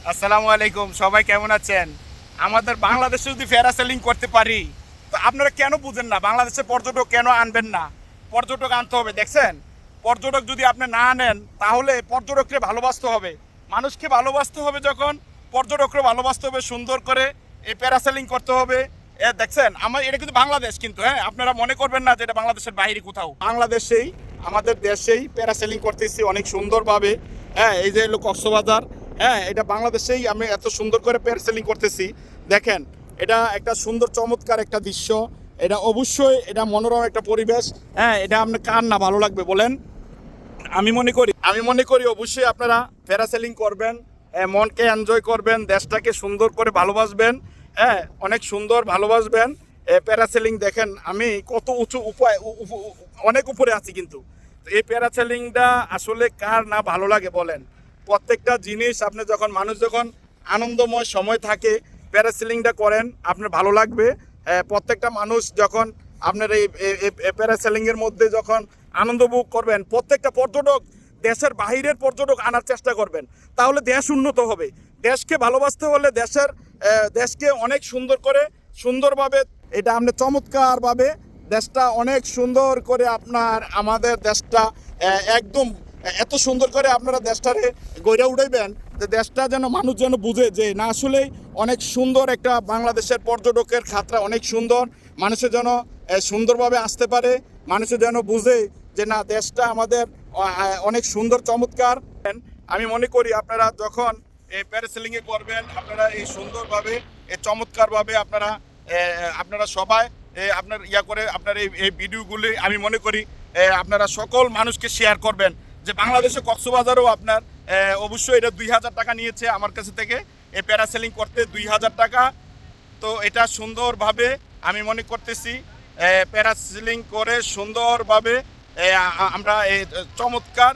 আসসালামু আলাইকুম, সবাই কেমন আছেন? আমাদের বাংলাদেশে যদি প্যারাসেলিং করতে পারি, তো আপনারা কেন বুঝেন না বাংলাদেশে পর্যটক কেন আনবেন না? পর্যটক আনতে হবে। দেখছেন, পর্যটক যদি আপনি না আনেন তাহলে পর্যটককে ভালোবাসতে হবে, মানুষকে ভালোবাসতে হবে। যখন পর্যটককে ভালোবাসতে হবে, সুন্দর করে এই প্যারাসেলিং করতে হবে। দেখছেন, আমার এটা কিন্তু বাংলাদেশ, কিন্তু হ্যাঁ, আপনারা মনে করবেন না যে এটা বাংলাদেশের বাইরে কোথাও। বাংলাদেশেই, আমাদের দেশেই প্যারাসেলিং করতেছি অনেক সুন্দরভাবে। হ্যাঁ, এই যে হলো কক্সবাজার। হ্যাঁ, এটা বাংলাদেশেই আমি এত সুন্দর করে প্যারাসেলিং করতেছি। দেখেন, এটা একটা সুন্দর চমৎকার একটা দৃশ্য। এটা অবশ্যই এটা মনোরম একটা পরিবেশ। হ্যাঁ, এটা আপনার কার না ভালো লাগবে বলেন? আমি মনে করি অবশ্যই আপনারা প্যারাসেলিং করবেন, মনকে এনজয় করবেন, দেশটাকে সুন্দর করে ভালোবাসবেন। হ্যাঁ, অনেক সুন্দর ভালোবাসবেন। প্যারাসেলিং দেখেন, আমি কত উঁচু উপায় অনেক উপরে আছি, কিন্তু এই প্যারাসেলিংটা আসলে কার না ভালো লাগে বলেন? প্রত্যেকটা জিনিস আপনি যখন মানুষ যখন আনন্দময় সময় থাকে প্যারাসেলিংটা করেন, আপনার ভালো লাগবে। প্রত্যেকটা মানুষ যখন আপনার এই প্যারাসেলিংয়ের মধ্যে যখন আনন্দ উপভোগ করবেন, প্রত্যেকটা পর্যটক দেশের বাহিরের পর্যটক আনার চেষ্টা করবেন, তাহলে দেশ উন্নত হবে। দেশকে ভালোবাসতে হলে দেশকে অনেক সুন্দর করে সুন্দরভাবে এটা আপনি চমৎকারভাবে দেশটা অনেক সুন্দর করে আমাদের দেশটা একদম এত সুন্দর করে আপনারা দেশটারে গড়ে উঠাইবেন যে দেশটা যেন মানুষ যেন বুঝে যে না, আসলেই অনেক সুন্দর একটা বাংলাদেশের পর্যটকের খাতরা অনেক সুন্দর। মানুষের যেন সুন্দরভাবে আসতে পারে, মানুষের যেন বুঝে যে না, দেশটা আমাদের অনেক সুন্দর চমৎকার। আমি মনে করি আপনারা যখন এই প্যারাসেলিংয়ে করবেন, আপনারা এই সুন্দরভাবে এই চমৎকারভাবে আপনারা সবাই আপনার করে আপনার এই ভিডিওগুলি আমি মনে করি আপনারা সকল মানুষকে শেয়ার করবেন। যে বাংলাদেশে কক্সবাজারও আপনার অবশ্যই এটা 2000 টাকা নিয়েছে আমার কাছে থেকে এই প্যারাসেলিং করতে, 2000 টাকা। তো এটা সুন্দরভাবে আমি মনে করতেছি প্যারাসেলিং করে সুন্দরভাবে আমরা এই চমৎকার।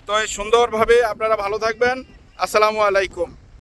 তো সুন্দরভাবে আপনারা ভালো থাকবেন। আসসালামু আলাইকুম।